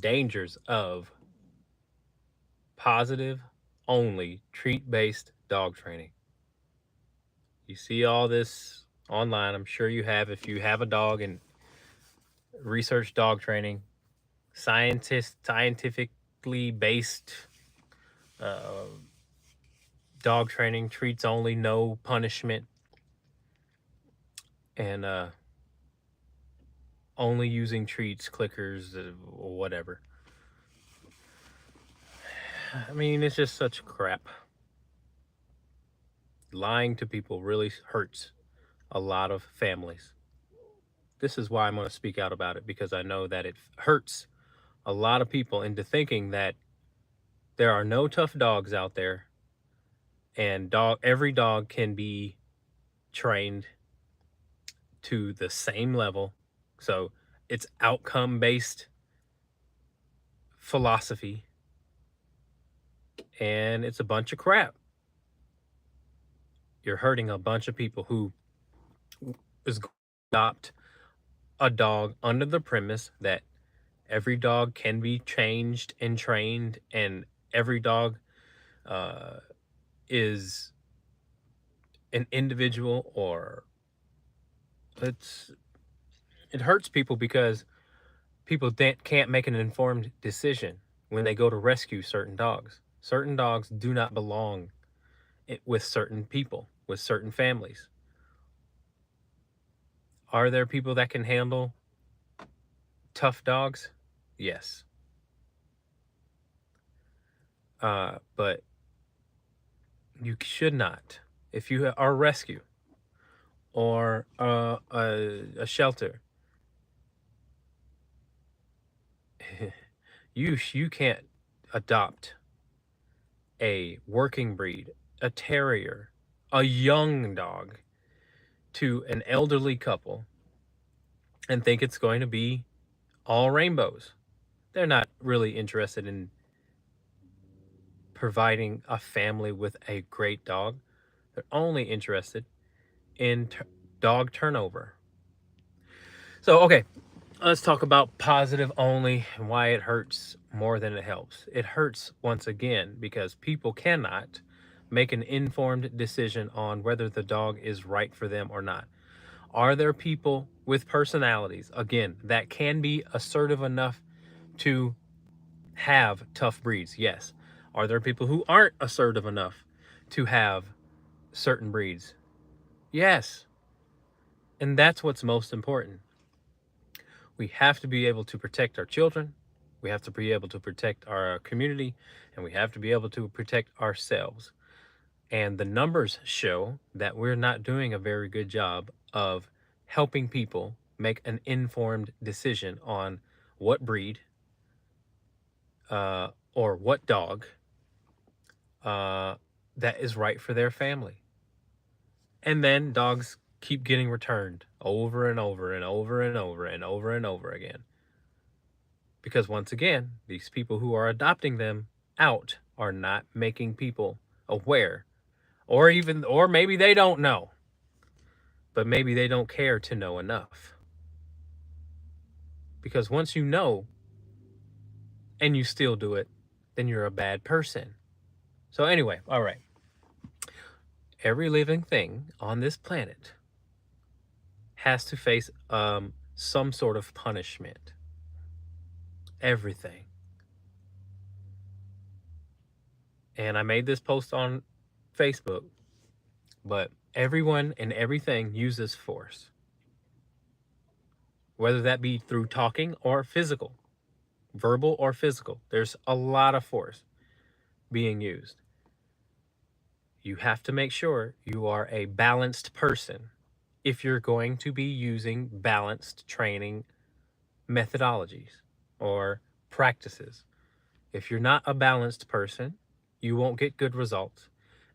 dangers of positive only treat-based dog training. You see all this online. I'm sure you have if you have a dog and research dog training, scientifically based uh, dog training, treats only, no punishment, and only using treats, clickers, or whatever. I mean, it's just such crap. Lying to people really hurts a lot of families. This is why I'm going to speak out about it, because I know that it hurts a lot of people into thinking that there are no tough dogs out there, and every dog can be trained to the same level. So it's outcome based philosophy, and it's a bunch of crap. You're hurting a bunch of people who is going to adopt a dog under the premise that every dog can be changed and trained, and every dog uh, is an individual, or it's it hurts people because people can't make an informed decision when they go to rescue certain dogs. Certain dogs do not belong with certain people, with certain families. Are there people that can handle tough dogs? Yes. But you should not. If you are a rescue or a shelter, you can't adopt a working breed, a terrier, a young dog to an elderly couple and think it's going to be all rainbows. They're not really interested in providing a family with a great dog. They're only interested in dog turnover. So, okay, let's talk about positive only and why it hurts more than it helps. It hurts once again because people cannot make an informed decision on whether the dog is right for them or not. Are there people with personalities, again, that can be assertive enough to have tough breeds? Yes. Are there people who aren't assertive enough to have certain breeds? Yes. And that's what's most important. We have to be able to protect our children. We have to be able to protect our community, and we have to be able to protect ourselves. And the numbers show that we're not doing a very good job of helping people make an informed decision on what breed or what dog uh, that is right for their family. And then dogs keep getting returned over and over and over and over and over and over again. Because once again, these people who are adopting them out are not making people aware, or maybe they don't know, but maybe they don't care to know enough. Because once you know and you still do it, then you're a bad person. So anyway, all right. Every living thing on this planet has to face some sort of punishment. Everything. And I made this post on Facebook, but everyone and everything uses force, whether that be through talking or physical, verbal or physical. There's a lot of force being used. You have to make sure you are a balanced person if you're going to be using balanced training methodologies or practices. If you're not a balanced person, you won't get good results,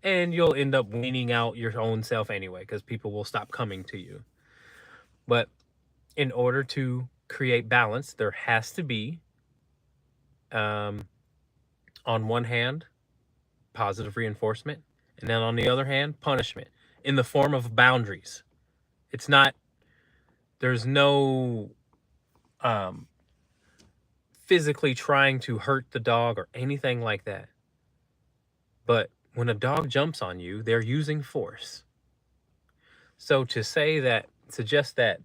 and you'll end up weaning out your own self anyway, because people will stop coming to you. But in order to create balance, there has to be, on one hand, positive reinforcement, and then on the other hand, punishment in the form of boundaries. It's not, there's no physically trying to hurt the dog or anything like that. But when a dog jumps on you, they're using force. So to suggest that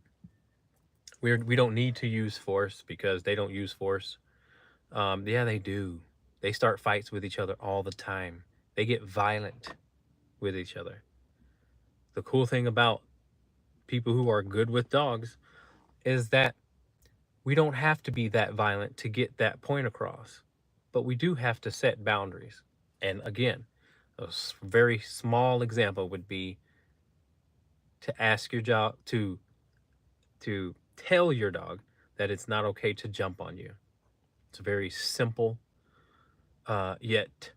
we don't need to use force because they don't use force, yeah, they do. They start fights with each other all the time. They get violent with each other. The cool thing about people who are good with dogs is that we don't have to be that violent to get that point across, but we do have to set boundaries. And again, a very small example would be to ask your dog to tell your dog that it's not okay to jump on you. It's a very simple yet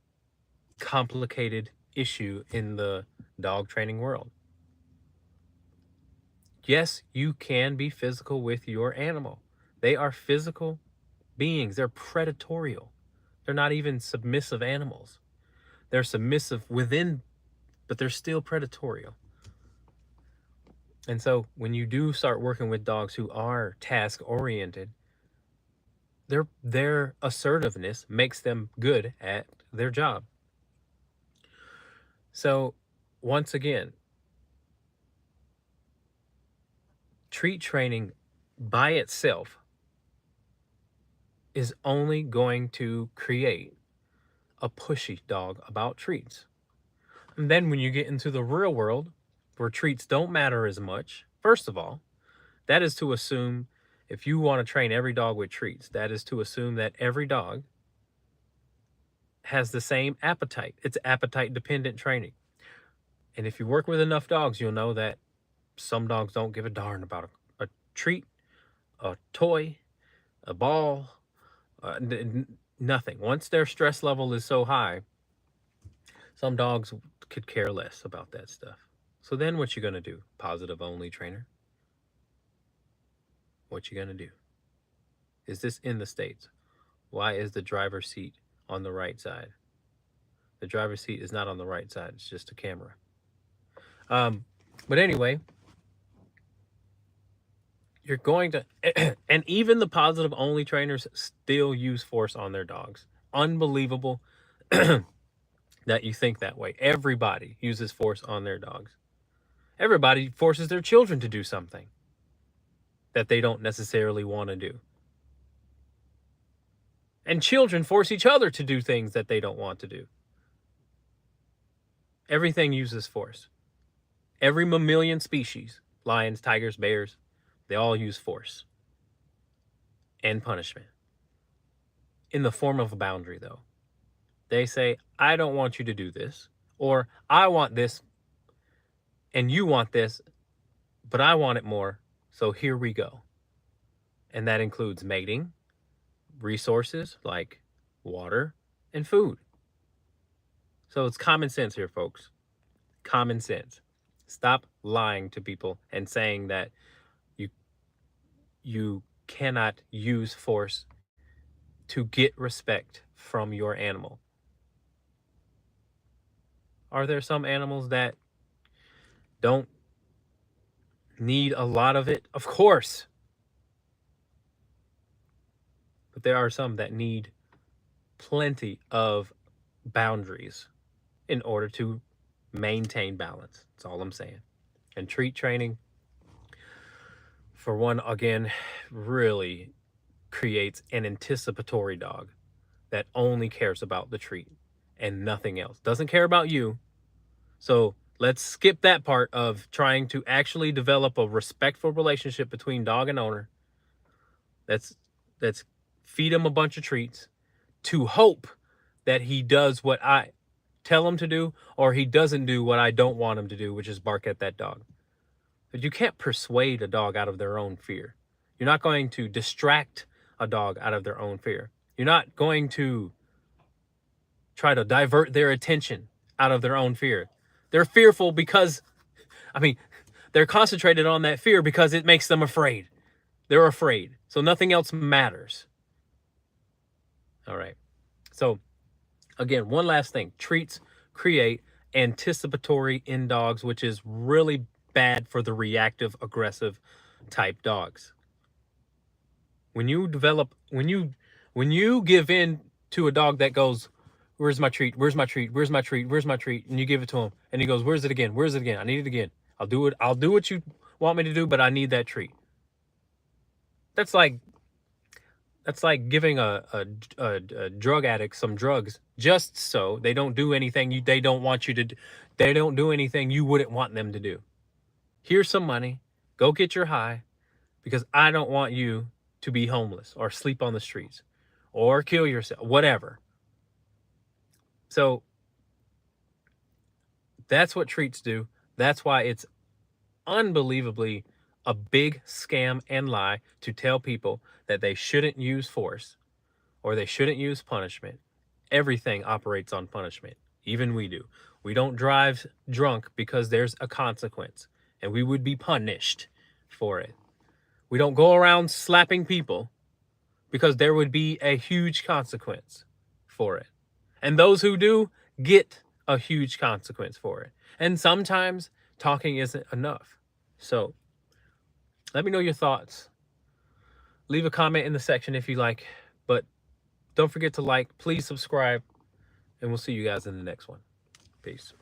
complicated issue in the dog training world. Yes, you can be physical with your animal. They are physical beings. They're predatorial. They're not even submissive animals. They're submissive within, but they're still predatorial. And so when you do start working with dogs who are task oriented, their assertiveness makes them good at their job. So once again, treat training by itself is only going to create a pushy dog about treats. And then when you get into the real world where treats don't matter as much, first of all, that is to assume if you want to train every dog with treats, that is to assume that every dog has the same appetite. It's appetite dependent training. And if you work with enough dogs, you'll know that some dogs don't give a darn about a treat, a toy, a ball, nothing. Once their stress level is so high, some dogs could care less about that stuff. So then what you going to do? Positive only trainer? What you going to do? Is this in the States? Why is the driver's seat on the right side? The driver's seat is not on the right side. It's just a camera. But anyway, you're going to, and even the positive only trainers still use force on their dogs. Unbelievable that you think that way. Everybody uses force on their dogs. Everybody forces their children to do something that they don't necessarily want to do. And children force each other to do things that they don't want to do. Everything uses force. Every mammalian species, lions, tigers, bears, they all use force and punishment in the form of a boundary, though. They say, I don't want you to do this, or I want this and you want this, but I want it more, so here we go. And that includes mating, resources like water and food. So it's common sense here, folks. Common sense. Stop lying to people and saying that you cannot use force to get respect from your animal. Are there some animals that don't need a lot of it? Of course. But there are some that need plenty of boundaries in order to maintain balance. That's all I'm saying. And treat training, for one, again, really creates an anticipatory dog that only cares about the treat and nothing else. Doesn't care about you. So let's skip that part of trying to actually develop a respectful relationship between dog and owner. Let's feed him a bunch of treats to hope that he does what I tell him to do, or he doesn't do what I don't want him to do, which is bark at that dog. But you can't persuade a dog out of their own fear. You're not going to distract a dog out of their own fear. You're not going to try to divert their attention out of their own fear. They're fearful because, they're concentrated on that fear because it makes them afraid. They're afraid. So nothing else matters. All right. So again, one last thing. Treats create anticipatory in dogs, which is really bad for the reactive, aggressive type dogs. When you When you give in to a dog that goes, where's my treat? Where's my treat? Where's my treat? Where's my treat? And you give it to him and he goes, where's it again? Where's it again? I need it again. I'll do it. I'll do what you want me to do, but I need that treat. That's like giving a drug addict some drugs just so they don't do anything they don't want you to do. They don't do anything you wouldn't want them to do. Here's some money. Go get your high because I don't want you to be homeless or sleep on the streets or kill yourself, whatever. So that's what treats do. That's why it's unbelievably a big scam and lie to tell people that they shouldn't use force or they shouldn't use punishment. Everything operates on punishment. Even we do. We don't drive drunk because there's a consequence and we would be punished for it. We don't go around slapping people because there would be a huge consequence for it. And those who do get a huge consequence for it. And sometimes talking isn't enough. So let me know your thoughts. Leave a comment in the section if you like, but don't forget to like, please subscribe, and we'll see you guys in the next one. Peace.